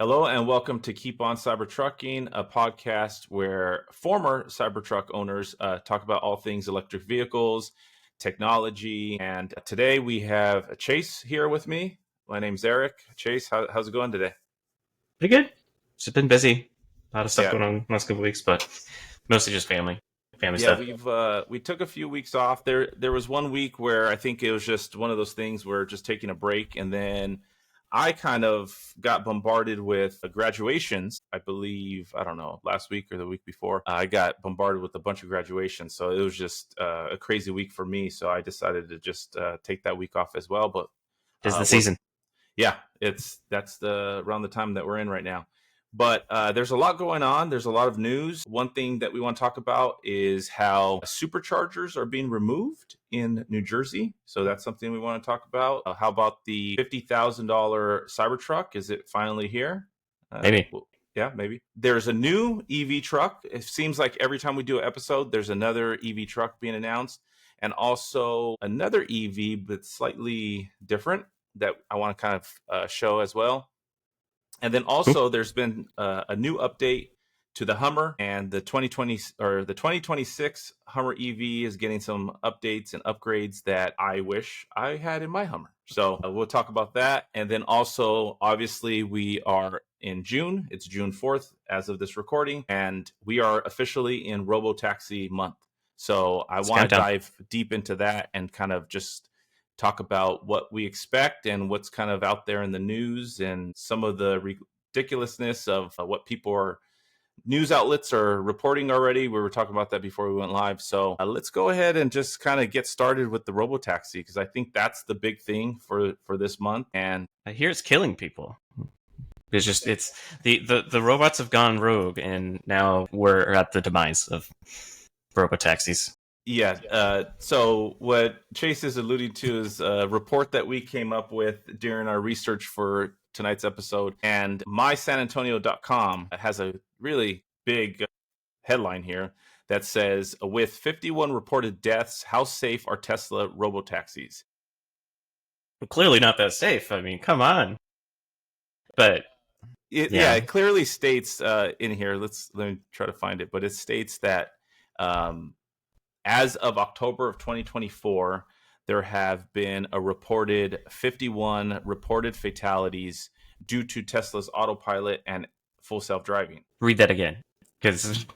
Hello and welcome to Keep On Cybertrucking, a podcast where former Cybertruck owners talk about all things electric vehicles, technology. And today we have Chase here with me. My name's Eric. Chase, how's it going today? Pretty good. Just been busy. A lot of stuff Yeah. going on last couple weeks, but mostly just family Yeah, stuff. we took a few weeks off. There was one week where I think it was just one of those things where just taking a break, and then I kind of got bombarded with graduations. I believe, I don't know, last week or the week before, I got bombarded with a bunch of graduations. So it was just a crazy week for me. So I decided to just take that week off as well. But Tis the we're season. yeah, that's the around the time that we're in right now. But there's a lot going on. There's a lot of news. One thing that we want to talk about is how superchargers are being removed in New Jersey. So that's something we want to talk about. How about the $50,000 Cybertruck? Is it finally here? Maybe. Yeah, maybe. There's a new EV truck. It seems like every time we do an episode, there's another EV truck being announced, and also another EV, but slightly different that I want to kind of show as well. And then also there's been a new update to the Hummer, and the 2020 or the 2026 Hummer EV is getting some updates and upgrades that I wish I had in my Hummer. So we'll talk about that. And then also, obviously, we are in June. It's June 4th as of this recording, and we are officially in RoboTaxi month. So I want to dive deep into that and kind of just talk about what we expect and what's kind of out there in the news and some of the ridiculousness of what people are news outlets are reporting already. We were talking about that before we went live. So let's go ahead and just kind of get started with the RoboTaxi, because I think that's the big thing for this month. And I hear it's killing people. It's the robots have gone rogue, and now we're at the demise of RoboTaxis. Yeah. So what Chase is alluding to is a report that we came up with during our research for tonight's episode. And mysanantonio.com has a really big headline here that says, with 51 reported deaths, how safe are Tesla robotaxis? Well, clearly not that safe. I mean, come on. But it clearly states in here, let me try to find it, but it states that as of October of 2024, there have been a reported 51 reported fatalities due to Tesla's autopilot and full self-driving. Read that again, because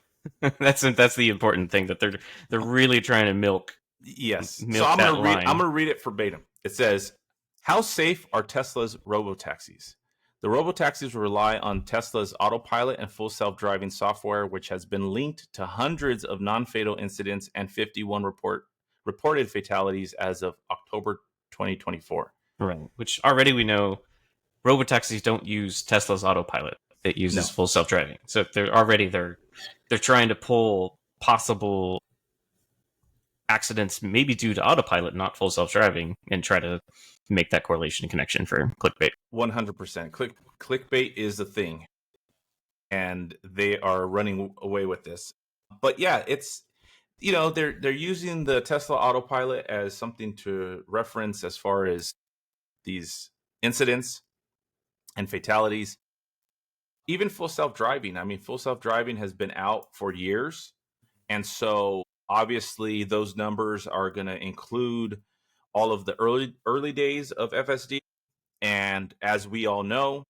that's the important thing, that they're really trying to milk. Yes. Milk so I'm going to read it verbatim. It says, how safe are Tesla's robotaxis? The robotaxis rely on Tesla's autopilot and full self-driving software, which has been linked to hundreds of non-fatal incidents and 51 reported fatalities as of October 2024. Right. Which already we know robotaxis don't use Tesla's autopilot. It uses full self-driving. So they're trying to pull possible accidents maybe due to autopilot, not full self-driving, and try to make that correlation and connection for clickbait. 100%. Clickbait is the thing, and they are running away with this. But yeah, it's, they're using the Tesla autopilot as something to reference as far as these incidents and fatalities. Even full self-driving. I mean, full self-driving has been out for years, and so obviously those numbers are going to include all of the early days of FSD. And as we all know,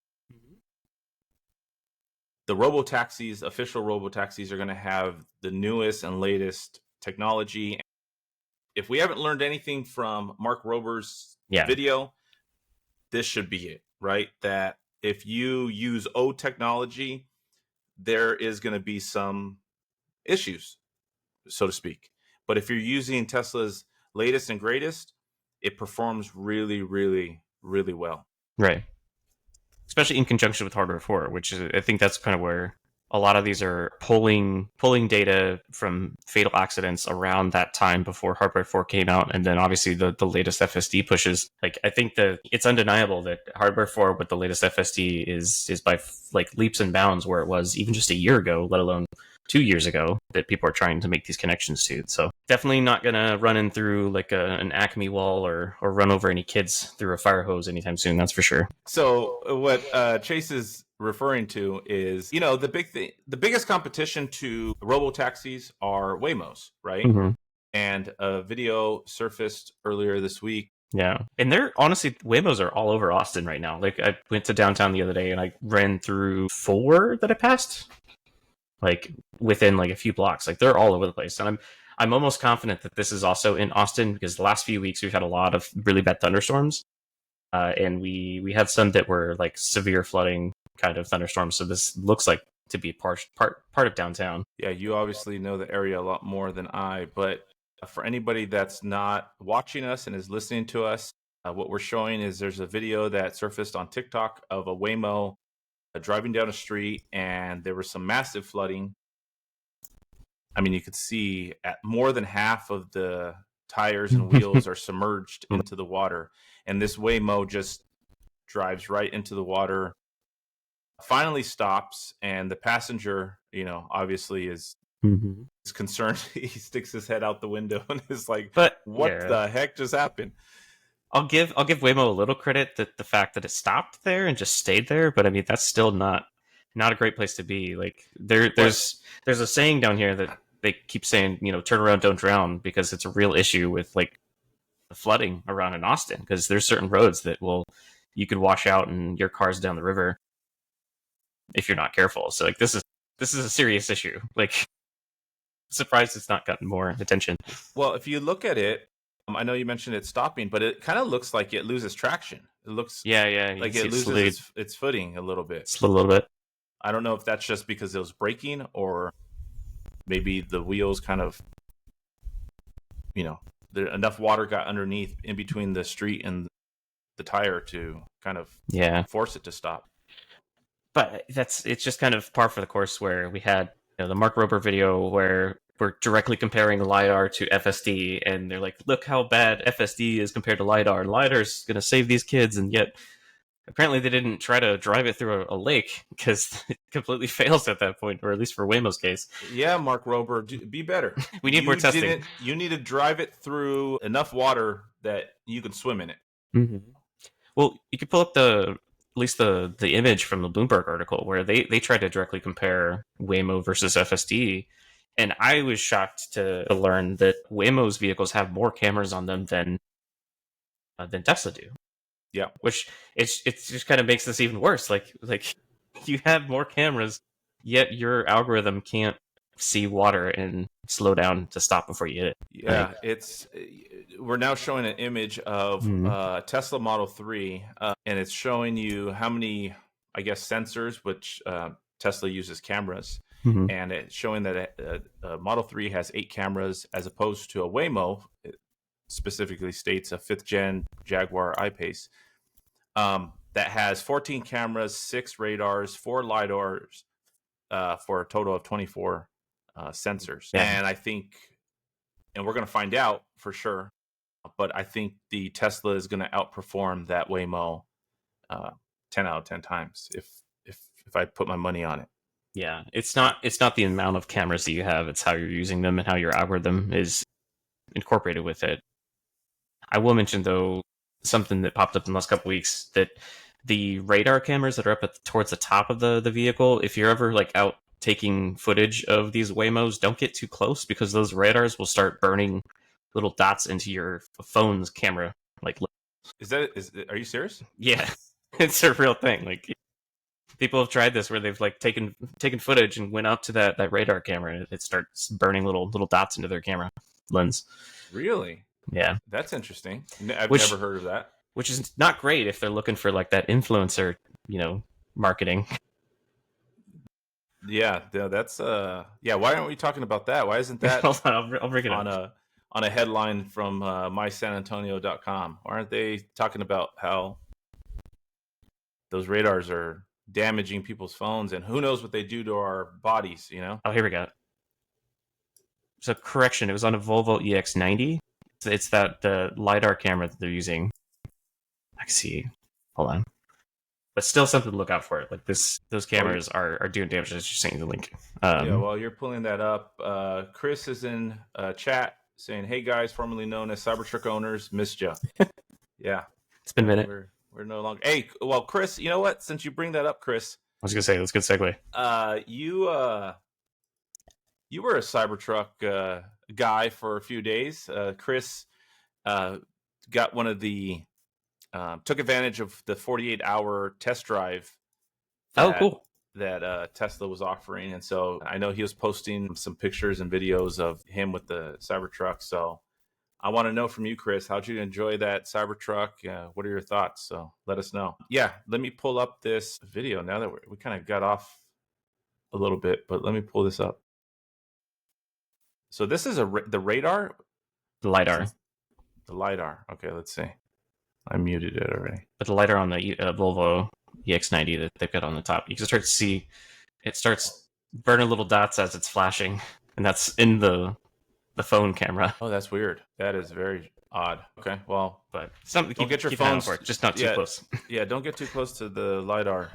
the robotaxis, official robotaxis, are going to have the newest and latest technology. If we haven't learned anything from Mark Rober's video, this should be it, right? That if you use old technology, there is going to be some issues, so to speak. But if you're using Tesla's latest and greatest, it performs really, really, really well. Right. Especially in conjunction with Hardware 4, which is, I think that's kind of where a lot of these are pulling data from fatal accidents around that time before Hardware 4 came out, and then obviously the latest FSD pushes. Like, I think that it's undeniable that Hardware 4 with the latest FSD is by like leaps and bounds where it was even just a year ago, let alone 2 years ago, that people are trying to make these connections to. So definitely not going to run in through like an Acme wall or run over any kids through a fire hose anytime soon. That's for sure. So what Chase is referring to is, the biggest competition to RoboTaxis are Waymos, right? Mm-hmm. And a video surfaced earlier this week. Yeah. And they're honestly, Waymos are all over Austin right now. Like, I went to downtown the other day and I ran through 4 that I passed, like within like a few blocks. Like, they're all over the place. And I'm almost confident that this is also in Austin, because the last few weeks we've had a lot of really bad thunderstorms. And we had some that were like severe flooding kind of thunderstorms. So this looks like to be part of downtown. Yeah, you obviously know the area a lot more than I, but for anybody that's not watching us and is listening to us, what we're showing is there's a video that surfaced on TikTok of a Waymo driving down a street, and there was some massive flooding. I mean, you could see at more than half of the tires and wheels are submerged into the water, and this Waymo just drives right into the water, finally stops, and the passenger, obviously is concerned. He sticks his head out the window and is like, But what the heck just happened? I'll give Waymo a little credit that the fact that it stopped there and just stayed there, but I mean that's still not a great place to be. Like, there's a saying down here that they keep saying, turn around, don't drown, because it's a real issue with like the flooding around in Austin, because there's certain roads that you could wash out and your car's down the river if you're not careful. So like this is a serious issue. Like, surprised it's not gotten more attention. Well, if you look at it, I know you mentioned it stopping, but it kind of looks like it loses traction. It looks like it loses its footing a little bit. A little bit. I don't know if that's just because it was braking, or maybe the wheels kind of, enough water got underneath in between the street and the tire to kind of force it to stop. But it's just kind of par for the course, where we had the Mark Rober video where we're directly comparing LiDAR to FSD, and they're like, look how bad FSD is compared to LiDAR, and LiDAR's going to save these kids, and yet apparently they didn't try to drive it through a lake, because it completely fails at that point, or at least for Waymo's case. Yeah, Mark Rober, be better. We need more testing. You need to drive it through enough water that you can swim in it. Mm-hmm. Well, you could pull up at least the image from the Bloomberg article where they tried to directly compare Waymo versus FSD. And I was shocked to learn that Waymo's vehicles have more cameras on them than Tesla do. Yeah, which it just kind of makes this even worse. Like you have more cameras, yet your algorithm can't see water and slow down to stop before you hit it. Yeah, we're now showing an image of Tesla Model 3, and it's showing you how many, I guess, sensors, which Tesla uses cameras. And it's showing that Model 3 has 8 cameras, as opposed to a Waymo. It specifically states a 5th gen Jaguar I-Pace that has 14 cameras, 6 radars, 4 LiDARs, for a total of 24 sensors. Yeah. And I think, and we're going to find out for sure, but I think the Tesla is going to outperform that Waymo 10 out of 10 times if I put my money on it. Yeah, it's not the amount of cameras that you have, it's how you're using them and how your algorithm is incorporated with it. I will mention, though, something that popped up in the last couple weeks, that the radar cameras that are up towards the top of the vehicle, if you're ever like out taking footage of these Waymos, don't get too close, because those radars will start burning little dots into your phone's camera. Like, are you serious? Yeah, it's a real thing. Like, people have tried this where they've like taken footage and went up to that radar camera, and it starts burning little dots into their camera lens. Really? Yeah. That's interesting. I've never heard of that. Which is not great if they're looking for like that influencer, marketing. Yeah, that's yeah. Why aren't we talking about that? Why isn't that Hold on, I'll bring it on a headline from mysanantonio.com? Why aren't they talking about how those radars are damaging people's phones, and who knows what they do to our bodies? Oh, here we go. So, correction, it was on a Volvo EX90. It's the LiDAR camera that they're using. I can see. Hold on. But still something to look out for. Like those cameras are doing damage. I was just saying the link. Yeah, while you're pulling that up, Chris is in chat saying, "Hey guys, formerly known as Cybertruck owners, missed ya." Yeah, it's been a minute. We're no longer. Hey, well, Chris, you know what? Since you bring that up, Chris, was gonna say that's a good segue. You were a Cybertruck guy for a few days. Chris got one of the took advantage of the 48-hour test drive Oh, that cool. Tesla was offering, and so I know he was posting some pictures and videos of him with the Cybertruck. So I want to know from you, Chris, how'd you enjoy that Cybertruck? What are your thoughts? So let us know. Yeah, let me pull up this video now that we kind of got off a little bit, but let me pull this up. So this is the radar, The LiDAR. the lidar. Okay, let's see. I muted it already. But the LiDAR on the Volvo EX90 that they've got on the top, you can start to see it starts burning little dots as it's flashing, and that's in the phone camera. Oh, that's weird. That is very odd. Okay, well, But don't get your phones for it, just not too close. Yeah, don't get too close to the lidar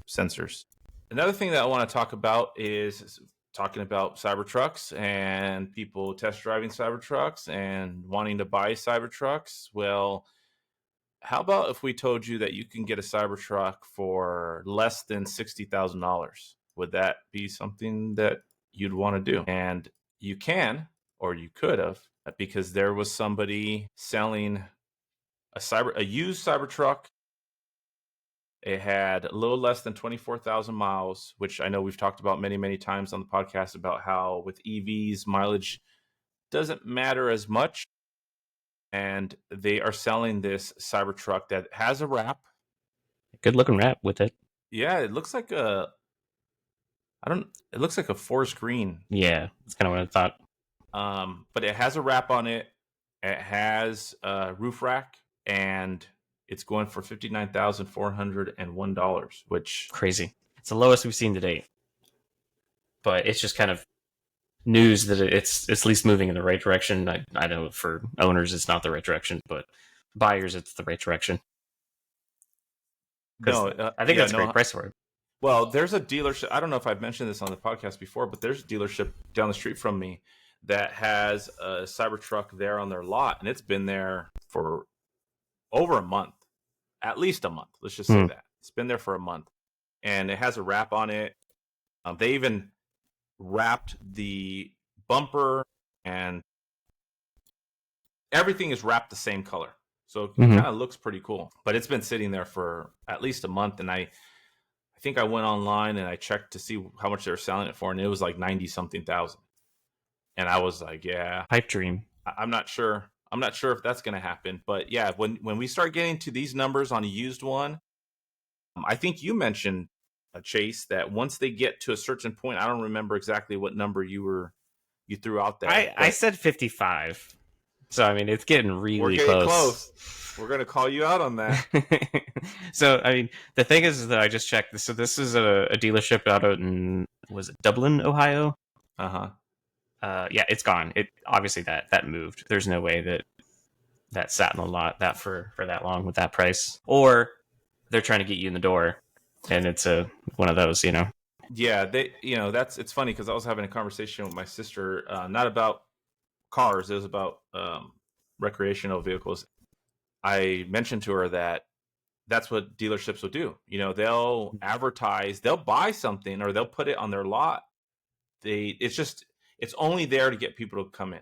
sensors. Another thing that I want to talk about is talking about Cybertrucks and people test driving Cybertrucks and wanting to buy Cybertrucks. Well, how about if we told you that you can get a Cybertruck for less than $60,000? Would that be something that you'd want to do? And you can, or you could have, because there was somebody selling a used Cybertruck. It had a little less than 24,000 miles, which I know we've talked about many, many times on the podcast about how with EVs, mileage doesn't matter as much. And they are selling this Cybertruck that has a wrap. Good looking wrap with it. Yeah, it looks like it looks like a forest green. Yeah, that's kind of what I thought. But it has a wrap on it. It has a roof rack, and it's going for $59,401, which crazy. It's the lowest we've seen to date. But it's just kind of news that it's at least moving in the right direction. I know for owners it's not the right direction, but buyers it's the right direction. No, I think that's a great price for it. Well, there's a dealership. I don't know if I've mentioned this on the podcast before, but there's a dealership down the street from me that has a Cybertruck there on their lot, and it's been there for over a month, at least a month. Let's just say that it's been there for a month, and it has a wrap on it. They even wrapped the bumper, and everything is wrapped the same color, so it kind of looks pretty cool. But it's been sitting there for at least a month, and I think I went online and I checked to see how much they were selling it for, and it was like 90-something thousand. And I was like, yeah, pipe dream. I'm not sure. I'm not sure if that's going to happen. But yeah, when we start getting to these numbers on a used one, I think you mentioned, Chase, that once they get to a certain point, I don't remember exactly what number you threw out there. I said 55. So, I mean, it's getting really we're getting close. We're going to call you out on that. So, I mean, the thing is that I just checked. So this is a dealership out in, was it Dublin, Ohio? Uh-huh. Yeah, it's gone. It obviously that moved. There's no way that sat in the lot that for that long with that price. Or they're trying to get you in the door, and it's one of those, Yeah, it's funny because I was having a conversation with my sister, not about cars. It was about recreational vehicles. I mentioned to her that that's what dealerships will do. They'll advertise, they'll buy something, or they'll put it on their lot. It's only there to get people to come in.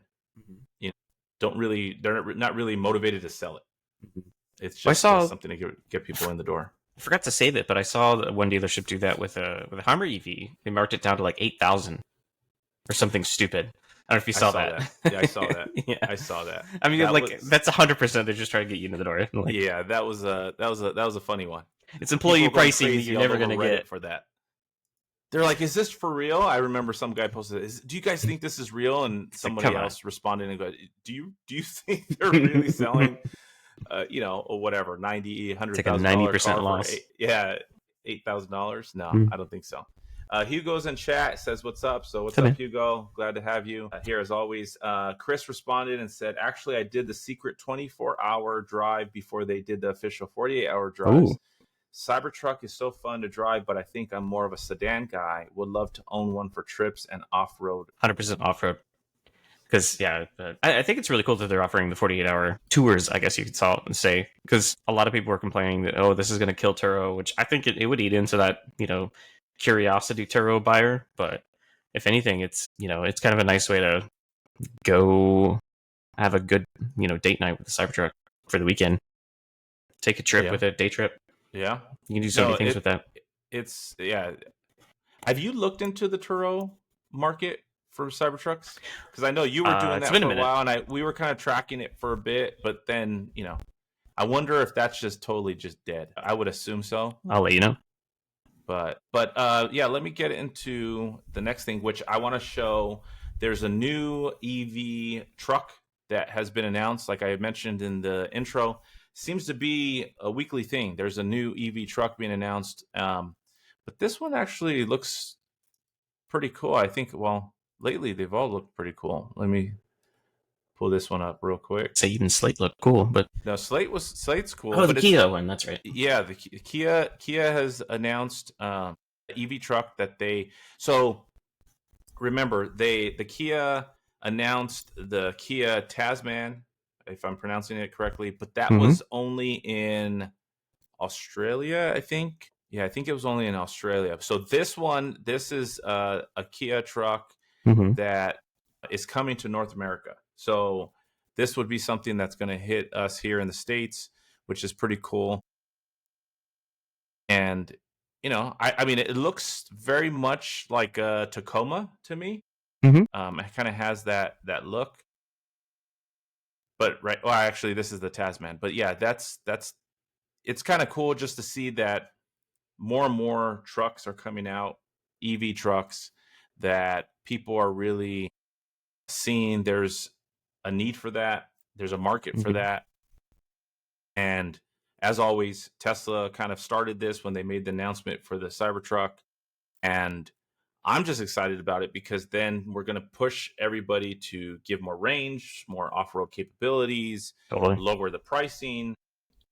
They're not really motivated to sell it. It's just something to get people in the door. I forgot to say that, but I saw one dealership do that with a Hummer EV. They marked it down to like 8,000 or something stupid. I don't know if you saw that. Yeah, I saw that. Yeah. I saw that. I mean, that's 100%. They're just trying to get you into the door. Yeah, that was a funny one. It's employee pricing. You're never going to get it for that. They're like, "Is this for real?" I remember some guy posted, "Do you guys think this is real?" And somebody else responded and goes, "Do you think they're really selling, or whatever, $90,000, $100,000, 90% loss? $8,000? No, I don't think so." Hugo's in chat, says, "What's up?" So what's up, Hugo? Glad to have you here as always. Chris responded and said, "Actually, I did the secret 24-hour drive before they did the official 48-hour drives. Ooh. Cybertruck is so fun to drive, but I think I'm more of a sedan guy. Would love to own one for trips and off-road." 100% off-road. Because but I think it's really cool that they're offering the 48-hour tours, I guess you could say, because a lot of people were complaining that, oh, this is going to kill Turo, which I think it would eat into that, curiosity Turo buyer. But if anything, it's it's kind of a nice way to go have a good date night with the Cybertruck for the weekend. Take a trip with it, day trip. Yeah, you can do so many things with that. It's Have you looked into the Turo market for Cybertrucks? Because I know you were doing that for a while, and we were kind of tracking it for a bit, but then I wonder if that's just totally just dead. I would assume so. I'll let you know. But let me get into the next thing, which I want to show. There's a new EV truck that has been announced, like I had mentioned in the intro. Seems to be a weekly thing. There's a new EV truck being announced. But this one actually looks pretty cool. I think, lately they've all looked pretty cool. Let me pull this one up real quick. Say even Slate looked cool, but no, Slate's cool. Oh, the Kia one, that's right. Yeah, the Kia has announced an EV truck that they. So remember, the Kia announced the Kia Tasman, if I'm pronouncing it correctly, but that was only in Australia, I think. Yeah, I think it was only in Australia. So this is a Kia truck that is coming to North America. So this would be something that's going to hit us here in the States, which is pretty cool. And, I mean, it looks very much like a Tacoma to me. It kind of has that look. But actually, this is the Tasman. But yeah, it's kind of cool just to see that more and more trucks are coming out, EV trucks, that people are really seeing there's a need for that. There's a market for that. And as always, Tesla kind of started this when they made the announcement for the Cybertruck. And I'm just excited about it because then we're going to push everybody to give more range, more off-road capabilities, lower the pricing,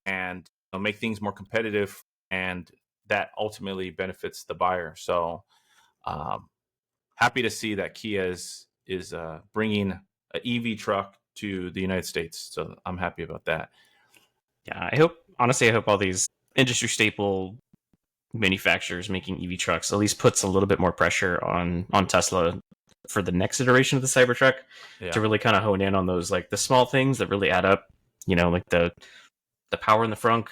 and make things more competitive. And that ultimately benefits the buyer. So happy to see that Kia is bringing an EV truck to the United States. So I'm happy about that. Yeah, I hope all these industry staple manufacturers making EV trucks at least puts a little bit more pressure on Tesla for the next iteration of the Cybertruck to really kind of hone in on those, like the small things that really add up, like the power in the front,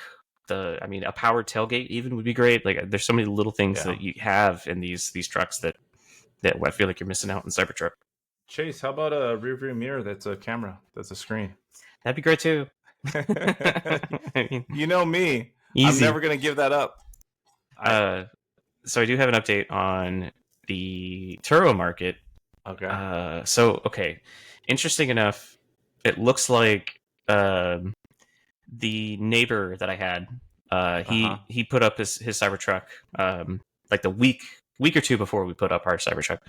a powered tailgate even would be great. Like there's so many little things that you have in these trucks that I feel like you're missing out in Cybertruck. Chase, how about a rear view mirror that's a camera, that's a screen? That'd be great too. You know me. Easy. I'm never going to give that up. So I do have an update on the Turo market. Okay. Interesting enough, it looks like the neighbor that I had, he put up his Cybertruck like the week or two before we put up our Cybertruck.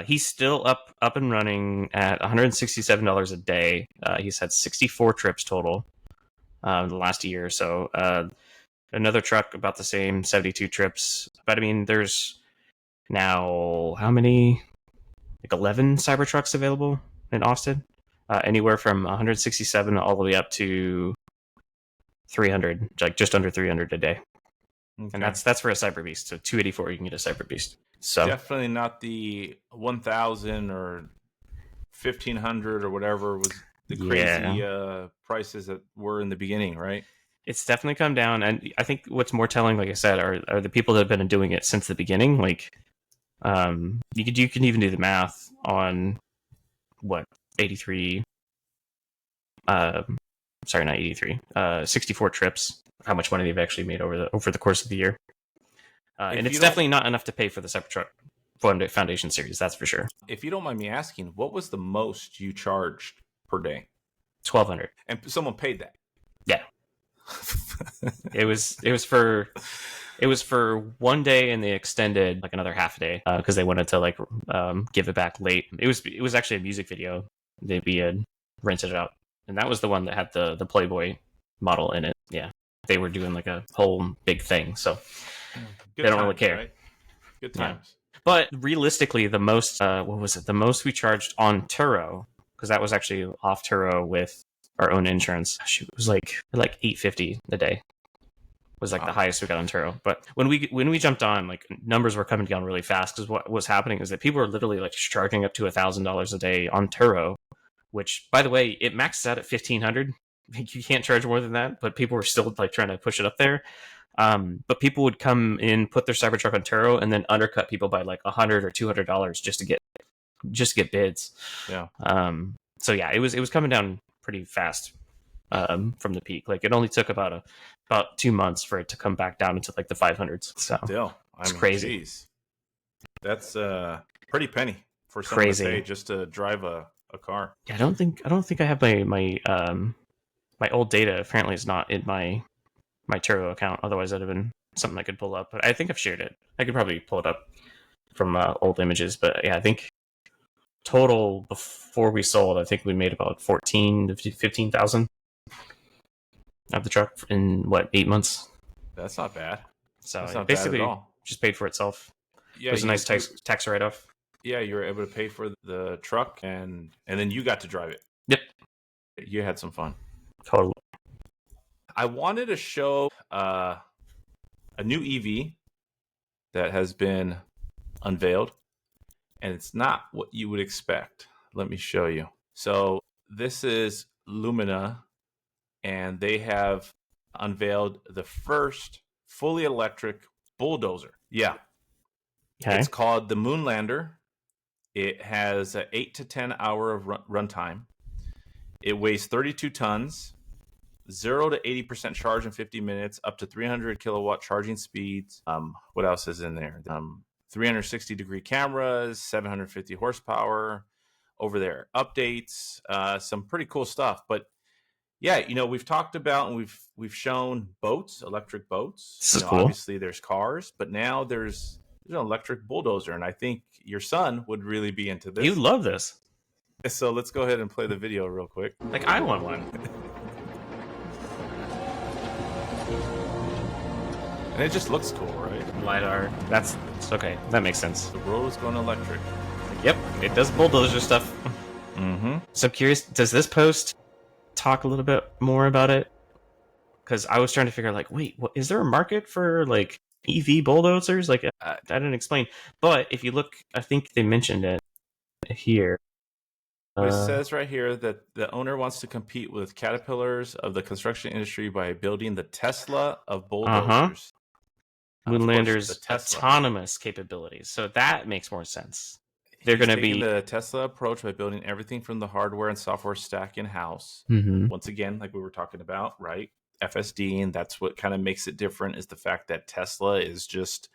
He's still up and running at $167 a day. He's had 64 trips total the last year or so. Another truck about the same, 72 trips. But I mean, there's now how many? Like 11 Cybertrucks available in Austin. Anywhere from 167 all the way up to 300, like just under 300 a day. Okay. And that's for a Cyber Beast. So 284, you can get a Cyber Beast. So definitely not the 1,000 or 1,500 or whatever was the crazy prices that were in the beginning, right? It's definitely come down, and I think what's more telling, like I said, are the people that have been doing it since the beginning. Like, you can even do the math on what 83. Sorry, not 83. 64 trips. How much money they've actually made over the course of the year, and it's definitely not enough to pay for the Cybertruck Foundation series. That's for sure. If you don't mind me asking, what was the most you charged per day? $1,200. And someone paid that? Yeah. It was for 1 day, and they extended like another half a day because they wanted to give it back late. It was actually a music video. They had rented it out, and that was the one that had the Playboy model in it. Yeah, they were doing like a whole big thing, so they don't really care. Right? Good times. But realistically, the most what was it? The most we charged on Turo, because that was actually off Turo with our own insurance. Shoot, it was like $850 a day. Was like the highest we got on Turo. But when we jumped on, like numbers were coming down really fast because what was happening is that people were literally like charging up to $1,000 a day on Turo, which by the way it maxes out at 1,500. You can't charge more than that, but people were still like trying to push it up there. But people would come in, put their Cybertruck on Turo, and then undercut people by like $100 or $200 just to get bids. Yeah. So yeah, it was coming down pretty fast from the peak. Like it only took about 2 months for it to come back down into like the 500s. So It's crazy. Geez. That's pretty penny for someone to pay just to drive a car. Yeah, I don't think I have my old data. Apparently, is not in my Turo account. Otherwise, that'd have been something I could pull up. But I think I've shared it. I could probably pull it up from old images. But yeah, I think total before we sold, I think we made about 14 to 15,000 of the truck in 8 months. That's not bad. So that's not basically bad at all. Just paid for itself. Yeah, it was a nice tax write-off. Yeah, you were able to pay for the truck, and then you got to drive it. Yep. You had some fun. Totally. I wanted to show a new EV that has been unveiled, and it's not what you would expect. Let me show you. So this is Lumina, and they have unveiled the first fully electric bulldozer. Yeah. Okay. It's called the Moonlander. It has an 8 to 10 hour of runtime. It weighs 32 tons, 0 to 80% charge in 50 minutes, up to 300 kilowatt charging speeds. What else is in there? 360-degree cameras, 750 horsepower. Over there, updates, some pretty cool stuff. But yeah, we've talked about and we've shown boats, electric boats. This is cool. Obviously, there's cars, but now there's an electric bulldozer, and I think your son would really be into this. He would love this. So let's go ahead and play the video real quick. Like, I want one. And it just looks cool, right? LiDAR. That's okay. That makes sense. The world is going electric. Yep, it does bulldozer stuff. Mm-hmm. So I'm curious, does this post talk a little bit more about it? Because I was trying to figure out, like, wait, is there a market for, like, EV bulldozers? Like, I didn't explain. But if you look, I think they mentioned it here. It says right here that the owner wants to compete with Caterpillars of the construction industry by building the Tesla of bulldozers. Moonlander's autonomous capabilities. So that makes more sense. They're going to be the Tesla approach by building everything from the hardware and software stack in-house. Mm-hmm. Once again, like we were talking about, right? FSD, and that's what kind of makes it different, is the fact that Tesla is just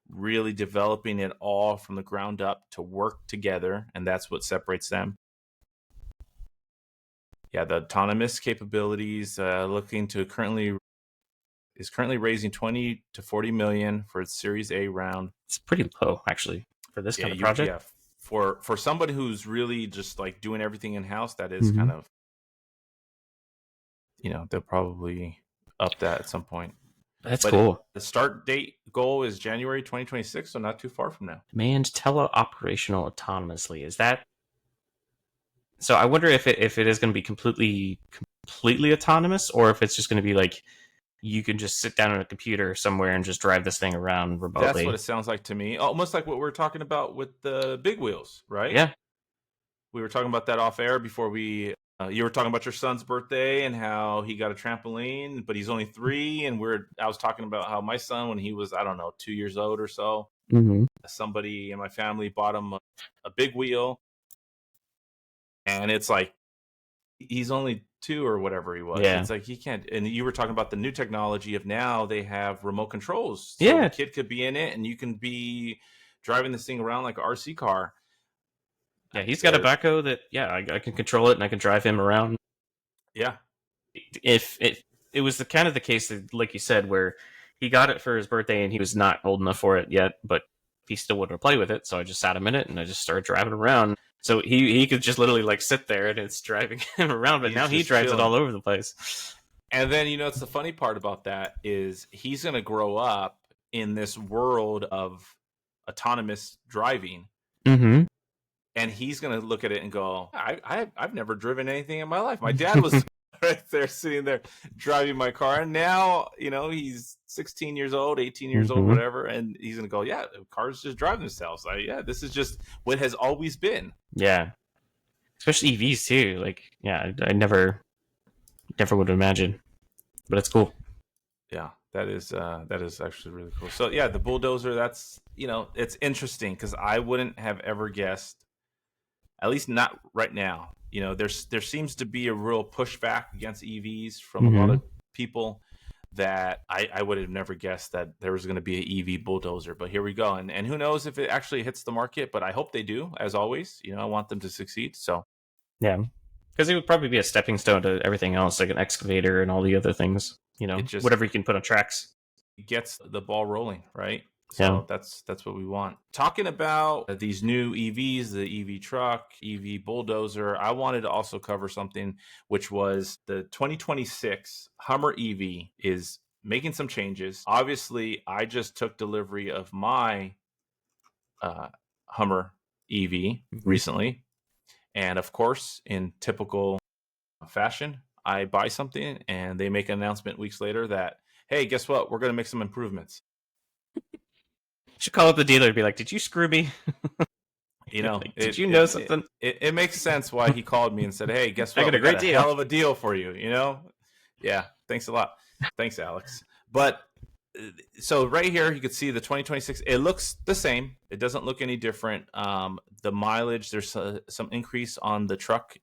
really developing it all from the ground up to work together, and that's what separates them. Yeah, the autonomous capabilities currently raising 20 to 40 million for its Series A round. It's pretty low, actually, for this kind of project. Yeah, for somebody who's really just like doing everything in house, that is kind of, they'll probably up that at some point. That's cool. The start date goal is January 2026, so not too far from now. Manned teleoperational autonomously. Is that? So I wonder if it is going to be completely autonomous, or if it's just going to be like you can just sit down on a computer somewhere and just drive this thing around remotely. That's what it sounds like to me. Almost like what we were talking about with the big wheels, right? Yeah. We were talking about that off air before we... you were talking about your son's birthday and how he got a trampoline, but he's only 3. And I was talking about how my son, when he was, 2 years old or so, somebody in my family bought him a big wheel. And it's like, he's only 2 or whatever he was. Yeah. It's like he can't. And you were talking about the new technology of now they have remote controls. So the kid could be in it and you can be driving this thing around like an RC car. Yeah, he's got a backhoe that, I can control it and I can drive him around. Yeah. If it was the kind of the case that, like you said, where he got it for his birthday and he was not old enough for it yet, but he still wanted to play with it, so I just sat him in it and I just started driving around. So he could just literally like sit there and it's driving him around, but now he drives it all over the place. And then, it's the funny part about that is he's going to grow up in this world of autonomous driving. Mm-hmm. And he's going to look at it and go, I've never driven anything in my life. My dad was right there sitting there driving my car. And now, he's 16 years old, 18 years old, whatever. And he's going to go, yeah, cars just drive themselves. Yeah, this is just what has always been. Yeah. Especially EVs too. Like, yeah, I never would imagine. But it's cool. Yeah, that is actually really cool. So yeah, the Bulldozer, that's, it's interesting because I wouldn't have ever guessed, at least not right now. There seems to be a real pushback against EVs from a lot of people that I would have never guessed that there was going to be an EV Bulldozer. But here we go. And who knows if it actually hits the market, but I hope they do, as always. I want them to succeed. So yeah, because it would probably be a stepping stone to everything else, like an excavator and all the other things. Whatever you can put on tracks. It gets the ball rolling, right? So that's what we want. Talking about these new EVs, the EV truck, EV Bulldozer, I wanted to also cover something, which was the 2026 Hummer EV is making some changes. Obviously, I just took delivery of my Hummer EV recently. And of course, in typical fashion, I buy something and they make an announcement weeks later that, hey, guess what? We're going to make some improvements. Should call up the dealer and be like, did you screw me? Like, did you know something? It makes sense why he called me and said, hey, guess what? I got a great deal. Hell of a deal for you, Yeah, thanks a lot. Thanks, Alex. But so right here, you can see the 2026. It looks the same. It doesn't look any different. The mileage, there's some increase on the truck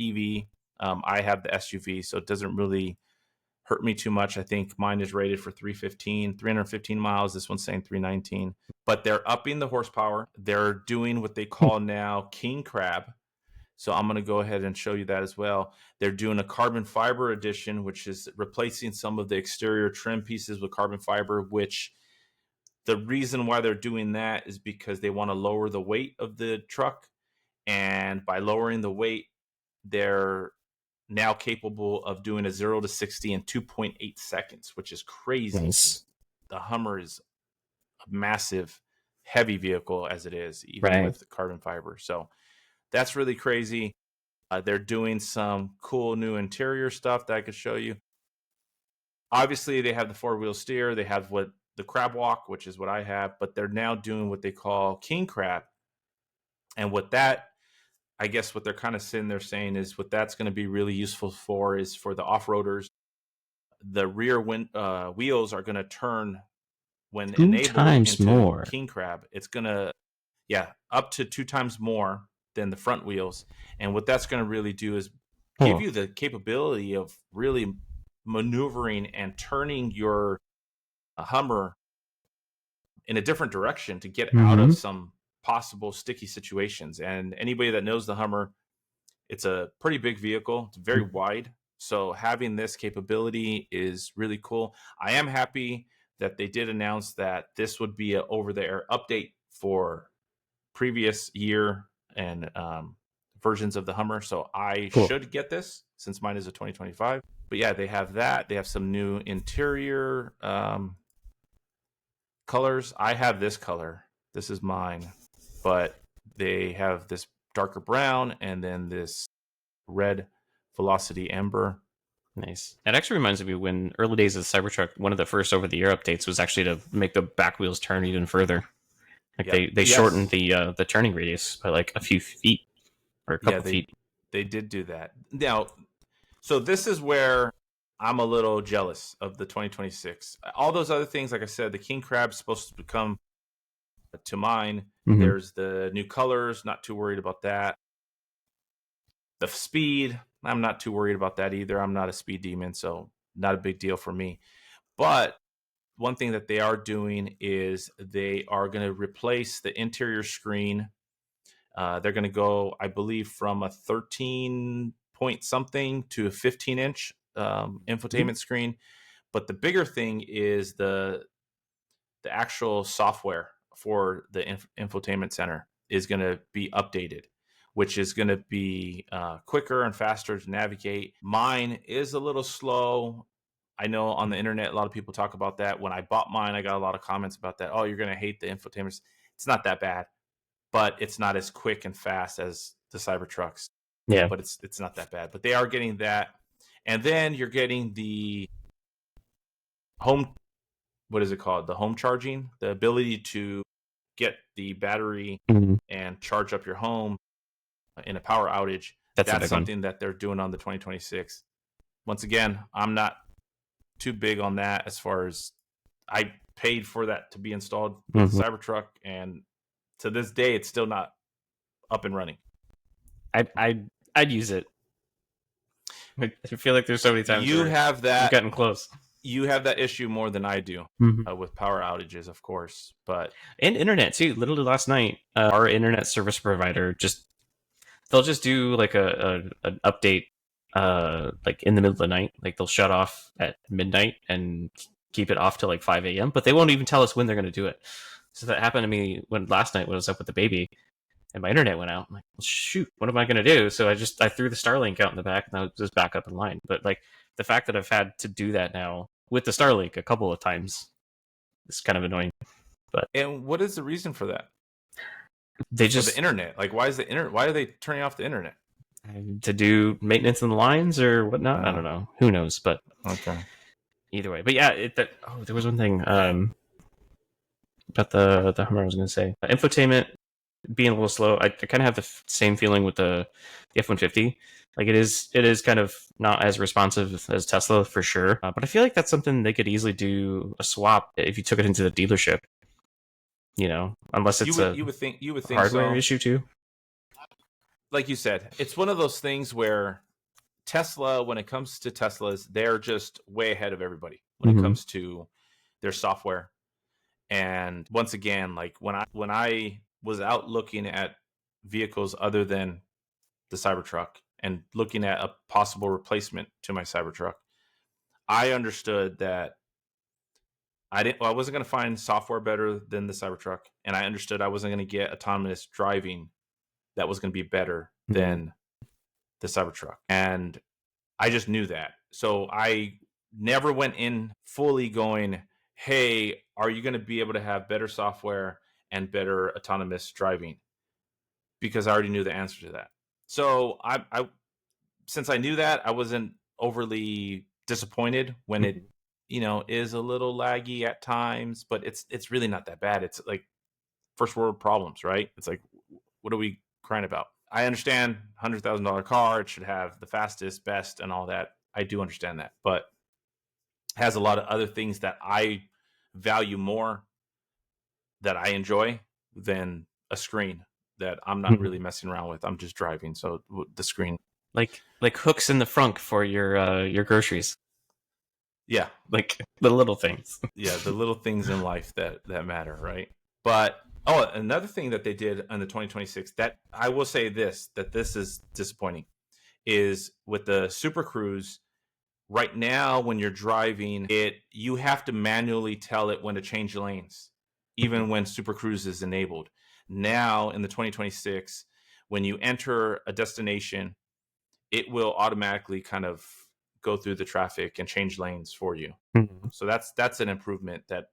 EV. I have the SUV, so it doesn't really hurt me too much. I think mine is rated for 315 miles. This one's saying 319. But they're upping the horsepower. They're doing what they call now king crab. So I'm going to go ahead and show you that as well. They're doing a carbon fiber edition, which is replacing some of the exterior trim pieces with carbon fiber, which the reason why they're doing that is because they want to lower the weight of the truck. And by lowering the weight, they're now capable of doing a 0 to 60 in 2.8 seconds, which is crazy. Nice. The Hummer is a massive, heavy vehicle as it is, even with carbon fiber. So that's really crazy. They're doing some cool new interior stuff that I could show you. Obviously, they have the four-wheel steer. They have the crab walk, which is what I have, but they're now doing what they call king crab. And I guess what they're kind of sitting there saying is what that's going to be really useful for is for the off-roaders. The rear wheels are going to turn when 2 enabled times into more. king crab. It's going to, up to 2 times more than the front wheels. And what that's going to really do is give you the capability of really maneuvering and turning your Hummer in a different direction to get out of some possible sticky situations. And anybody that knows the Hummer, it's a pretty big vehicle. It's very wide. So having this capability is really cool. I am happy that they did announce that this would be an over-the-air update for previous year and versions of the Hummer. So I should get this since mine is a 2025. But yeah, they have that. They have some new interior colors. I have this color. This is mine. But they have this darker brown and then this red Velocity Ember. Nice. That actually reminds me when early days of Cybertruck, one of the first over-the-air updates was actually to make the back wheels turn even further. Like they shortened the turning radius by like a few feet or a couple feet. They did do that. Now, so this is where I'm a little jealous of the 2026. All those other things, like I said, the king crab's supposed to become to mine. There's the new colors, not too worried about that. The speed, I'm not too worried about that either. I'm not a speed demon, so not a big deal for me. But one thing that they are doing is they are going to replace the interior screen. They're going to go, I believe, from a 13 point something to a 15-inch infotainment screen. But the bigger thing is the actual software for the infotainment center is going to be updated, which is going to be quicker and faster to navigate. Mine is a little slow. I know on the internet, a lot of people talk about that. When I bought mine, I got a lot of comments about that. Oh, you're going to hate the infotainment. It's not that bad, but it's not as quick and fast as the Cybertrucks. Yeah. But it's not that bad. But they are getting that, and then you're getting the home. What is it called? The home charging, the ability to get the battery Mhm. and charge up your home in a power outage. That's a That's big one. something that they're doing on the 2026. Once again, I'm not too big on that as far as I paid for that to be installed with the Cybertruck, and to this day, it's still not up and running. I'd use it. I feel like there's so many times You where have that. we've gotten close. You have that issue more than I do with power outages, of course, but and internet too. Literally last night, our internet service provider they'll just do like an update like in the middle of the night. Like they'll shut off at midnight and keep it off till like 5 a.m. But they won't even tell us when they're going to do it. So that happened to me last night when I was up with the baby and my internet went out. I'm like, well, shoot, what am I going to do? So I threw the Starlink out in the back and I was just back up in line. But like the fact that I've had to do that now with the Starlink a couple of times is kind of annoying. And what is the reason for that? They for just the internet. Like, why are they turning off the internet? To do maintenance on the lines or whatnot. I don't know. Who knows? But okay. Either way, but yeah, there was one thing about the Hummer. I was going to say infotainment being a little slow. I kind of have the same feeling with the F-150. Like it is kind of not as responsive as Tesla for sure. But I feel like that's something they could easily do a swap if you took it into the dealership. You know, unless it's you would think hardware so. issue too. Like you said, it's one of those things where Tesla, when it comes to Teslas, they're just way ahead of everybody when it comes to their software. And once again, like when I was out looking at vehicles other than the Cybertruck and looking at a possible replacement to my Cybertruck, I understood that I wasn't going to find software better than the Cybertruck, and I understood I wasn't going to get autonomous driving that was going to be better than the Cybertruck. And I just knew that. So I never went in fully going, hey, are you going to be able to have better software and better autonomous driving? Because I already knew the answer to that. So I since I knew that, I wasn't overly disappointed when it, is a little laggy at times, but it's really not that bad. It's like first world problems, right? It's like, what are we crying about? I understand $100,000 car, it should have the fastest, best, and all that. I do understand that, but it has a lot of other things that I value more, that I enjoy, than a screen that I'm not really messing around with. I'm just driving, so the screen, like hooks in the front for your groceries. Yeah, like the little things. Yeah, the little things in life that matter, right? But another thing that they did on the 2026 that I will say that this is disappointing is with the Super Cruise. Right now, when you're driving it, you have to manually tell it when to change lanes, even when Super Cruise is enabled. Now, in the 2026, when you enter a destination, it will automatically kind of go through the traffic and change lanes for you. So that's an improvement that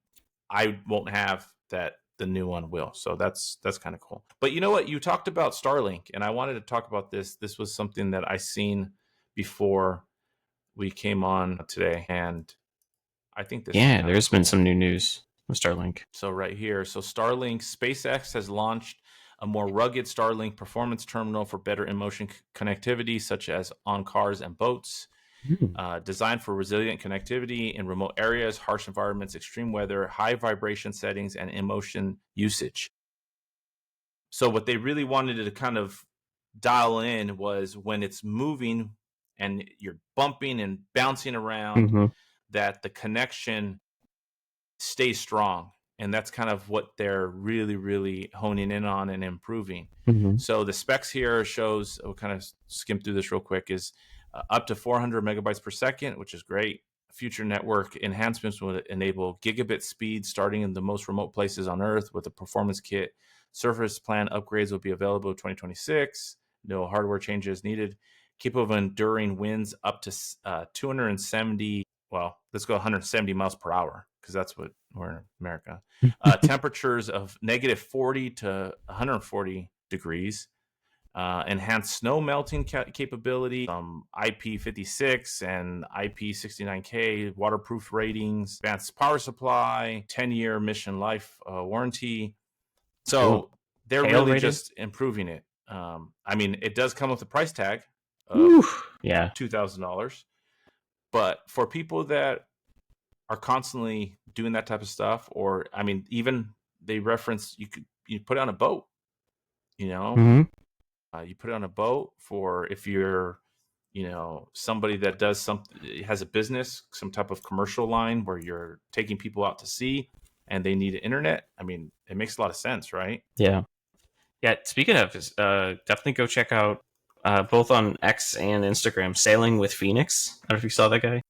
I won't have, that the new one will. So that's kind of cool. But you know what? You talked about Starlink, and I wanted to talk about this. This was something that I seen before we came on today, and I think this. Yeah, there's been some new news with Starlink. So right here, Starlink, SpaceX has launched a more rugged Starlink performance terminal for better in-motion connectivity, such as on cars and boats. Designed for resilient connectivity in remote areas, harsh environments, extreme weather, high vibration settings, and in-motion usage. So what they really wanted to kind of dial in was when it's moving and you're bumping and bouncing around, that the connection stays strong. And that's kind of what they're really, really honing in on and improving. So the specs here shows, we'll kind of skim through this real quick, is up to 400 megabytes per second, which is great. Future network enhancements will enable gigabit speed starting in the most remote places on Earth with a performance kit. Surface plan upgrades will be available in 2026. No hardware changes needed. Capable of enduring winds up to 270. Well, let's go 170 miles per hour, because that's what we're in America. Temperatures of -40 to 140 degrees. Enhanced snow melting capability, IP56 and IP69K waterproof ratings, advanced power supply, 10-year mission life warranty. So Cool. they're Hail really rating? just improving it. I mean, it does come with a price tag of Woo. Yeah. $2,000, but for people that are constantly doing that type of stuff, or I mean, even they reference you put it on a boat, you know. Mm-hmm. You put it on a boat for if you're, somebody that does something, has a business, some type of commercial line where you're taking people out to sea and they need internet. I mean, it makes a lot of sense, right? Yeah. Yeah. Speaking of, definitely go check out both on X and Instagram, Sailing with Phoenix. I don't know if you saw that guy.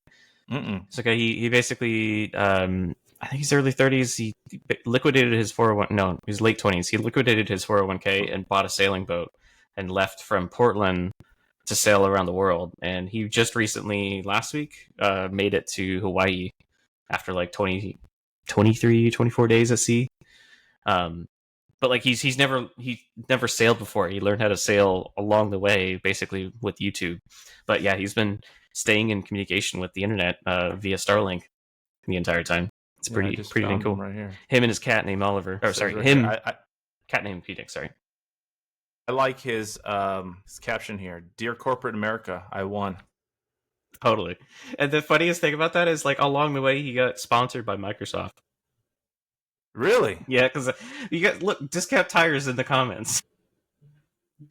Mm-mm. It's okay. He basically, I think he's early 30s. He liquidated his 401. No, he's late 20s. He liquidated his 401k and bought a sailing boat and left from Portland to sail around the world. And he just recently, last week, made it to Hawaii after like 23, 24 days at sea. But like he never sailed before. He learned how to sail along the way, basically with YouTube. But yeah, he's been staying in communication with the internet via Starlink the entire time. It's Yeah, I pretty just dang found cool. him right here. Him and his cat named Oliver. Oh, Says sorry, right him. here. Cat named Phoenix. Sorry. I like his caption here. Dear corporate America, I won. Totally. And the funniest thing about that is like along the way he got sponsored by Microsoft. Really? Yeah, because you got look discount tires in the comments.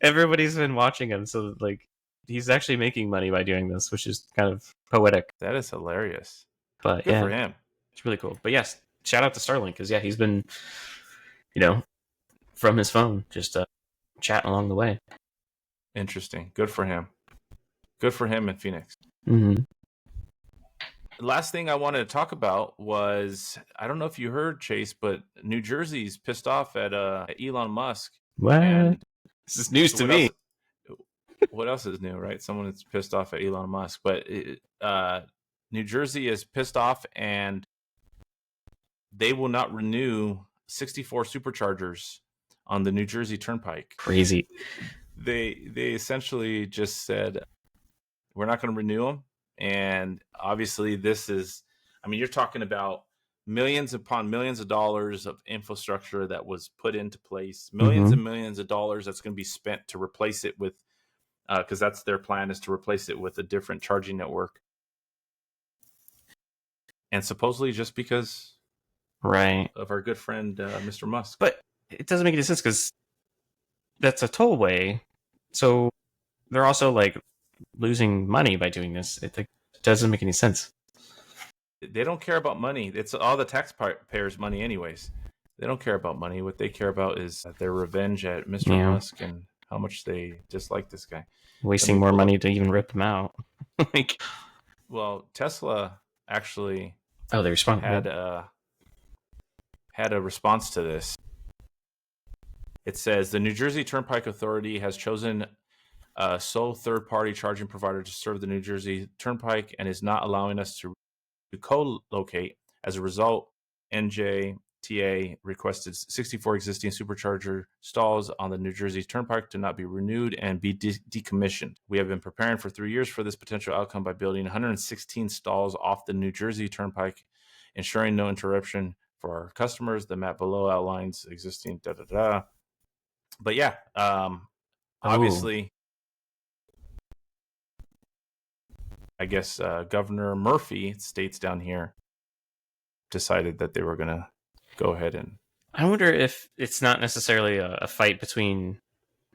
Everybody's been watching him, so like he's actually making money by doing this, which is kind of poetic. That is hilarious. But Good yeah, for him. it's really cool. But yes, shout out to Starlink because yeah, he's been, from his phone just chatting along the way. Interesting. Good for him. Good for him in Phoenix. Mm-hmm. Last thing I wanted to talk about was, I don't know if you heard, Chase, but New Jersey's pissed off at Elon Musk. What? And This is news to what me. what else is new, right? Someone is pissed off at Elon Musk, but New Jersey is pissed off, and they will not renew 64 superchargers on the New Jersey Turnpike. Crazy. They essentially just said, we're not going to renew them. And obviously this is, I mean, you're talking about millions upon millions of dollars of infrastructure that was put into place, millions and millions of dollars that's going to be spent to replace it with, because that's their plan, is to replace it with a different charging network. And supposedly just because of our good friend, Mr. Musk. But it doesn't make any sense because that's a tollway. So they're also like losing money by doing this. It doesn't make any sense. They don't care about money. It's all the taxpayers' money anyways. They don't care about money. What they care about is their revenge at Mr. Musk and how much they dislike this guy. Wasting more money to even rip him out. Well, Tesla actually they responded. had a response to this. It says the New Jersey Turnpike Authority has chosen a sole third-party charging provider to serve the New Jersey Turnpike and is not allowing us to co-locate. As a result, NJTA requested 64 existing supercharger stalls on the New Jersey Turnpike to not be renewed and be decommissioned. We have been preparing for 3 years for this potential outcome by building 116 stalls off the New Jersey Turnpike, ensuring no interruption for our customers. The map below outlines existing But yeah, obviously, I guess Governor Murphy, it states down here, decided that they were going to go ahead and... I wonder if it's not necessarily a fight between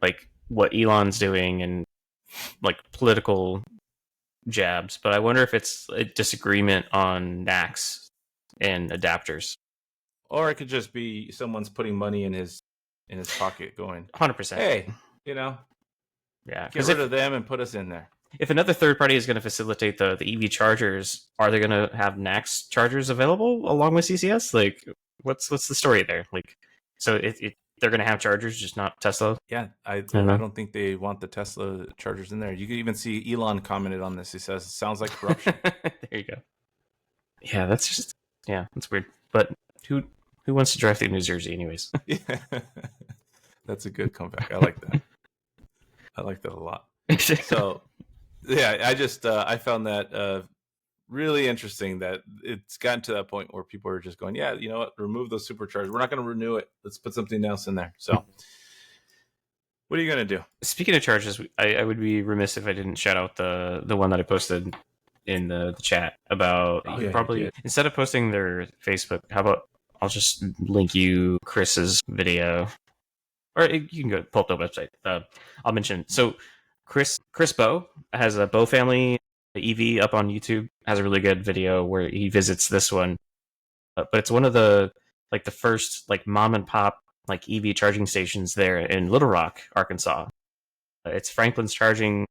like what Elon's doing and like political jabs, but I wonder if it's a disagreement on NACs and adapters. Or it could just be someone's putting money in his pocket going, 100%. Hey, yeah, get rid of them and put us in there. If another third party is going to facilitate the EV chargers, are they going to have NACS chargers available along with CCS? Like, what's the story there? Like, so they're going to have chargers, just not Tesla? Yeah, I don't think they want the Tesla chargers in there. You can even see Elon commented on this. He says, it sounds like corruption. There you go. Yeah, that's weird. But Who wants to drive through New Jersey, anyways? Yeah. That's a good comeback. I like that. I like that a lot. So, yeah, I found that really interesting that it's gotten to that point where people are just going, yeah, you know what, remove those superchargers. We're not going to renew it. Let's put something else in there. So, what are you going to do? Speaking of charges, I would be remiss if I didn't shout out the one that I posted in the chat about probably instead of posting their Facebook, how about I'll just link you Chris's video, or you can go pull up the website. I'll mention. So Chris Bow has a Bow Family EV up on YouTube. Has a really good video where he visits this one, but it's one of the first mom and pop EV charging stations there in Little Rock, Arkansas. It's Franklin's Charging,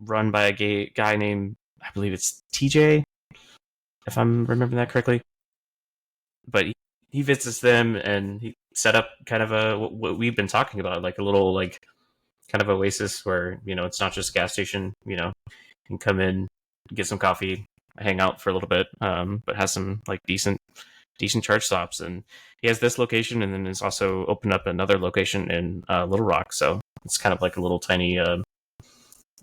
run by a guy named, I believe it's TJ, if I'm remembering that correctly. But he visits them, and he set up kind of what we've been talking about, like a little kind of oasis where it's not just a gas station. You can come in, get some coffee, hang out for a little bit, but has some decent charge stops. And he has this location, and then he's also opened up another location in Little Rock. So it's kind of like a little tiny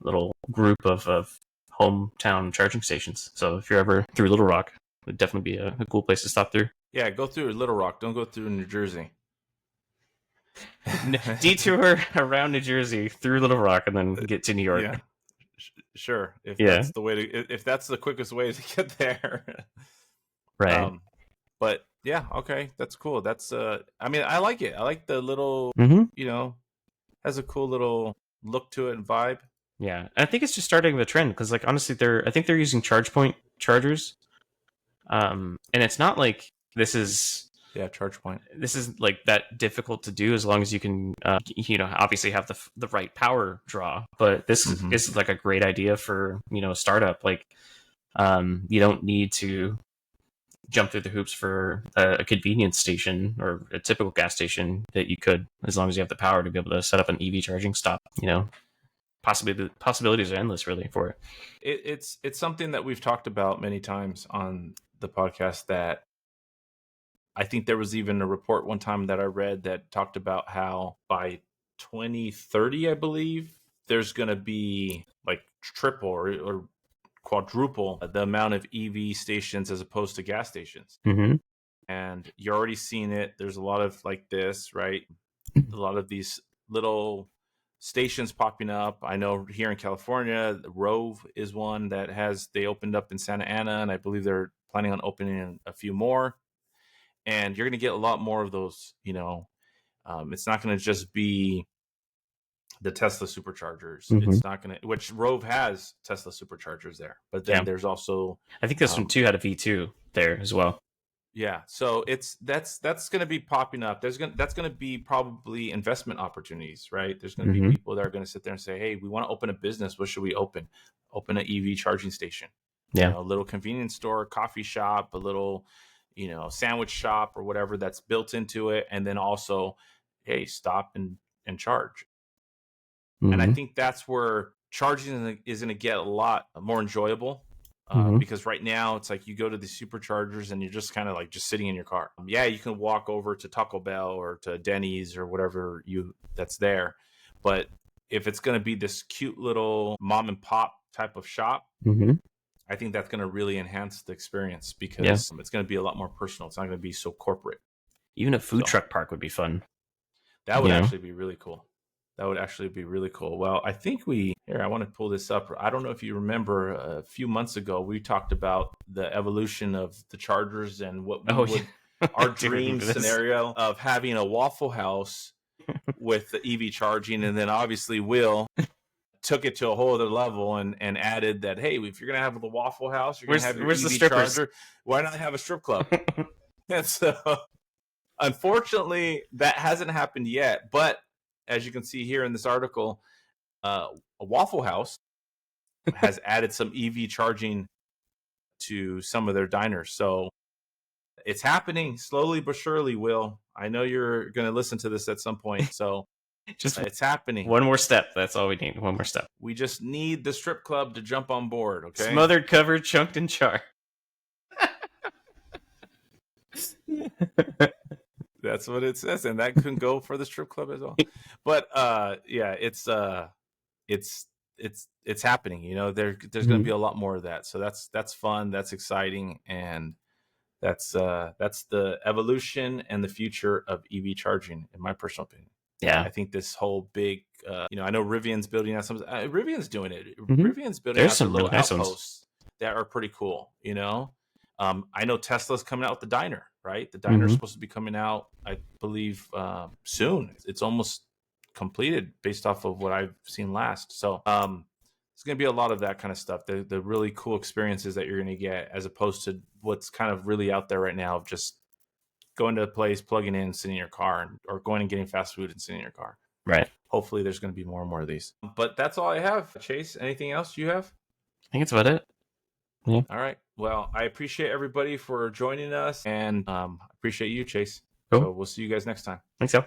little group of hometown charging stations. So if you're ever through Little Rock, it would definitely be a cool place to stop through. Yeah, go through Little Rock. Don't go through New Jersey. Detour around New Jersey through Little Rock and then get to New York. Yeah. Sure. That's the way to, if that's the quickest way to get there. Right. But yeah, okay, that's cool. That's I mean, I like it. I like the little, has a cool little look to it and vibe. Yeah, I think it's just starting the trend because, honestly, I think they're using ChargePoint chargers, and it's not like this is ChargePoint. This is that difficult to do as long as you can, obviously have the right power draw. But this is a great idea for a startup. You don't need to jump through the hoops for a convenience station or a typical gas station that you could, as long as you have the power to be able to set up an EV charging stop. Possibly the possibilities are endless, really, for it. It's something that we've talked about many times on the podcast. That I think there was even a report one time that I read that talked about how by 2030, I believe, there's going to be triple or quadruple the amount of EV stations as opposed to gas stations. Mm-hmm. And you're already seeing it. There's a lot of this, right? A lot of these little stations popping up. I know here in California, Rove is one that they opened up in Santa Ana, and I believe they're planning on opening a few more. And you're going to get a lot more of those. It's not going to just be the Tesla superchargers. It's not going to, which Rove has Tesla superchargers there, but then there's also, I think this one too had a V2 there as well. Yeah, so that's going to be popping up. That's going to be probably investment opportunities, right? There's going to be people that are going to sit there and say, "Hey, we want to open a business. What should we open? Open an EV charging station. Yeah, a little convenience store, coffee shop, a little, sandwich shop or whatever that's built into it, and then also, hey, stop and charge." And I think that's where charging is going to get a lot more enjoyable. Because right now it's you go to the superchargers and you're just kind of just sitting in your car. Yeah, you can walk over to Taco Bell or to Denny's or whatever that's there. But if it's going to be this cute little mom and pop type of shop, I think that's going to really enhance the experience because it's going to be a lot more personal. It's not going to be so corporate. Even a food truck park would be fun. That would actually be really cool. That would actually be really cool. Well, I think I want to pull this up. I don't know if you remember a few months ago, we talked about the evolution of the chargers and what our dream scenario of having a Waffle House with the EV charging. And then obviously Will took it to a whole other level and added that, hey, if you're going to have the Waffle House, you're going to have your EV charger. Why not have a strip club? And so unfortunately, that hasn't happened yet. But as you can see here in this article, a Waffle House has added some EV charging to some of their diners. So it's happening slowly but surely, Will. I know you're going to listen to this at some point. So it's happening. One more step. That's all we need. One more step. We just need the strip club to jump on board. Okay. Smothered, covered, chunked, and charred. That's what it says, and that can go for the strip club as well. But yeah, it's it's happening. You know, there's going to be a lot more of that. So that's fun. That's exciting, and that's the evolution and the future of EV charging, in my personal opinion. Yeah. I think this whole big, I know Rivian's building out some. Rivian's doing it. Mhm. Rivian's building There's out their some little really nice ones. outposts that are pretty cool. You know, I know Tesla's coming out with the diner. Right, the diner is supposed to be coming out, I believe, soon. It's almost completed based off of what I've seen last. So, it's going to be a lot of that kind of stuff. The really cool experiences that you're going to get, as opposed to what's kind of really out there right now of just going to a place, plugging in, sitting in your car, or going and getting fast food and sitting in your car. Right. Hopefully there's going to be more and more of these. But that's all I have. Chase, anything else you have? I think it's about it. Yeah. All right. Well, I appreciate everybody for joining us, and appreciate you, Chase. Cool. So we'll see you guys next time. Thanks, y'all.